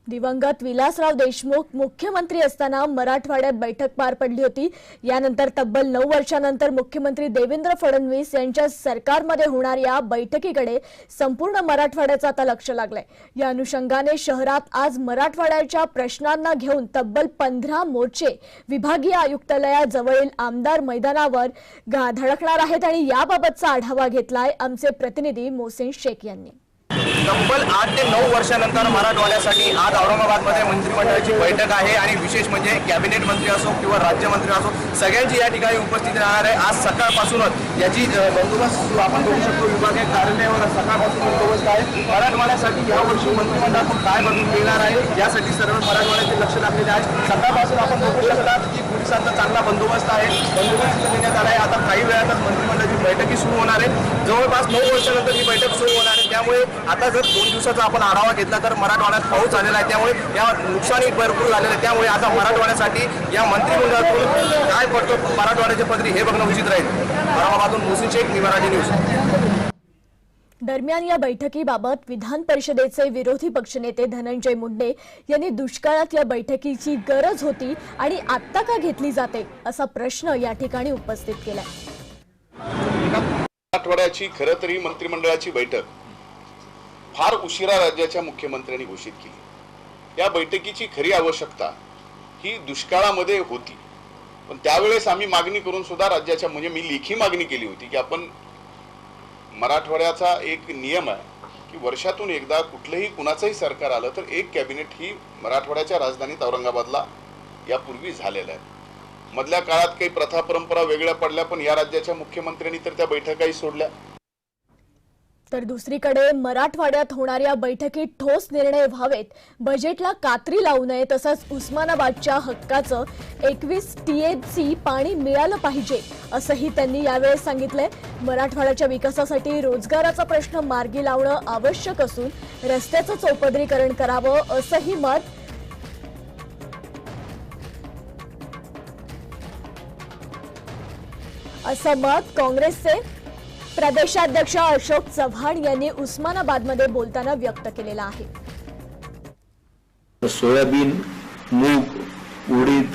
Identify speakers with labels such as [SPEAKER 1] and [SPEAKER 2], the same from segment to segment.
[SPEAKER 1] दिवंगत विलासराव देशमुख मुख्यमंत्री असताना मराठवाड्यात बैठक पार पडली होती। यानंतर तब्बल 9 वर्षांनंतर मुख्यमंत्री देवेंद्र फडणवीस यांच्या सरकारमध्ये होणाऱ्या बैठकीकडे संपूर्ण मराठवाड्याचं आता लक्ष लागलंय। या अनुषंगाने शहरात आज मराठवाड्याच्या प्रश्नांना घेऊन तब्बल 15 मोर्चे विभागीय आयुक्तालयाजवळील आमदार मैदानावर धडकणार आहेत आणि याबाबतचा आढावा घेतलाय आमचे प्रतिनिधी मोहसिन शेख यांनी।
[SPEAKER 2] तब्बल 8 ते 9 वर्षानंतर मराठवाड्यासाठी आज औरंगाबादमध्ये मंत्रिमंडळाची बैठक आहे आणि विशेष म्हणजे कॅबिनेट मंत्री असो किंवा राज्यमंत्री असो सगळ्यांची या ठिकाणी उपस्थिती राहणार आहे। आज सकाळपासूनच याची बंदोबस्त आपण बघू शकतो, विभागीय कार्यालयावर सकाळपासून बंदोबस्त आहे। मराठवाड्यासाठी यावर्षी मंत्रिमंडळातून काय बदल येणार आहे यासाठी सर्व मराठवाड्याचे लक्ष लागलेले आहे। सकाळपासून आपण बघू शकता की पोलिसांचा चांगला बंदोबस्त आहे, बंदोबस्त देण्यात आला आहे। आता काही वेळातच मंत्रिमंडळाची बैठकी सुरू होणार आहे। जवळपास 9 वर्षानंतर ही बैठक सुरू होणार आहे। त्यामुळे आता जर 2 दिवसाचा आपण आढावा घेतला तर मराठवाड्यात पाऊस झालेला आहे, त्यामुळे या नुकसानी भरपूर झालेलं आहे। त्यामुळे आता मराठवाड्यासाठी या मंत्रिमंडळातून काय पडतो मराठवाड्याच्या पदरी हे बघणं उचित राहील। औरंगाबादहून मोहसिन शेख, मराठी न्यूज।
[SPEAKER 1] दरम्यान या बैठकीबाबत विधान परिषदेचे विरोधी पक्षनेते धनंजय मुंडे यांनी दुष्काळात या बैठकीची गरज होती आणि आता का घेतली जाते असा प्रश्न या ठिकाणी उपस्थित केलाय।
[SPEAKER 3] मराठवाड्याची खरं तरी मंत्रिमंडळाची बैठक फार उशिरा राज्याच्या मुख्यमंत्र्यांनी घोषित केली। या बैठकीची खरी आवश्यकता ही दुष्काळामध्ये होती, पण त्यावेळेस आम्ही मागणी करून सुद्धा राज्याच्या मी लेखी मागणी केली होती की आपण मराठवाड्याचा एक नियम आहे की वर्षातून एकदा कुठलंही कुणाचंही सरकार आलं तर एक कॅबिनेट ही मराठवाड्याच्या राजधानीत औरंगाबादला यापूर्वी झालेलं आहे। मधल्या काळात काही प्रथा परंपरा वेगळ्या पडल्या, पण या राज्याच्या मुख्यमंत्र्यांनी तर त्या बैठकाही सोडल्या।
[SPEAKER 1] तर दुसरीकडे मराठवाड्यात होणाऱ्या बैठकीत ठोस निर्णय व्हावेत, बजेटला कात्री लावू नये, तसंच उस्मानाबादच्या हक्काचं 21 TMC पाणी मिळालं पाहिजे असंही त्यांनी यावेळी सांगितलंय। मराठवाड्याच्या विकासासाठी रोजगाराचा प्रश्न मार्गी लावणं आवश्यक असून रस्त्याचं चौपदरीकरण करावं असंही मत काँग्रेसचे प्रदेशाध्यक्ष अशोक चव्हाण यांनी उस्मानाबादमध्ये बोलताना व्यक्त केलेला आहे।
[SPEAKER 4] सोयाबीन, मूग, उडीद,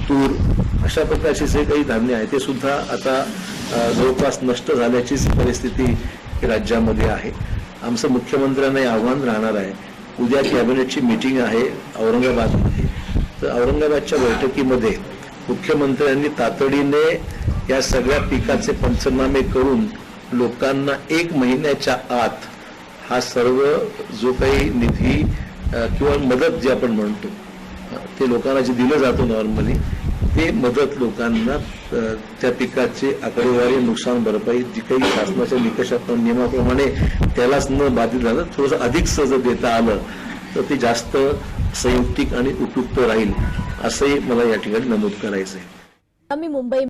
[SPEAKER 4] तूर अशा प्रकारचे जे काही धान्य आहे ते सुद्धा आता जवळपास नष्ट झाल्याची परिस्थिती राज्यामध्ये आहे। आमचं मुख्यमंत्र्यांना आव्हान राहणार आहे, उद्या कॅबिनेटची मीटिंग आहे औरंगाबादमध्ये, तर औरंगाबादच्या बैठकीमध्ये मुख्यमंत्र्यांनी तातडीने या सगळ्या पिकाचे पंचनामे करून लोकांना 1 महिन्याच्या आत हा सर्व जो काही निधी किंवा मदत जे आपण म्हणतो ते लोकांना जे दिलं जातं नॉर्मली, ते मदत लोकांना त्या पिकाचे आकडेवारी नुकसान भरपाई जी काही शासनाच्या निकषाप्रमाणे नियमाप्रमाणे त्यालाच न बाधित झालं, थोडंसं अधिक सहज देता आलं तर ते जास्त संयुक्तिक आणि उपयुक्त राहील असंही मला या ठिकाणी नमूद करायचं आहे।
[SPEAKER 1] आम्ही मुंबई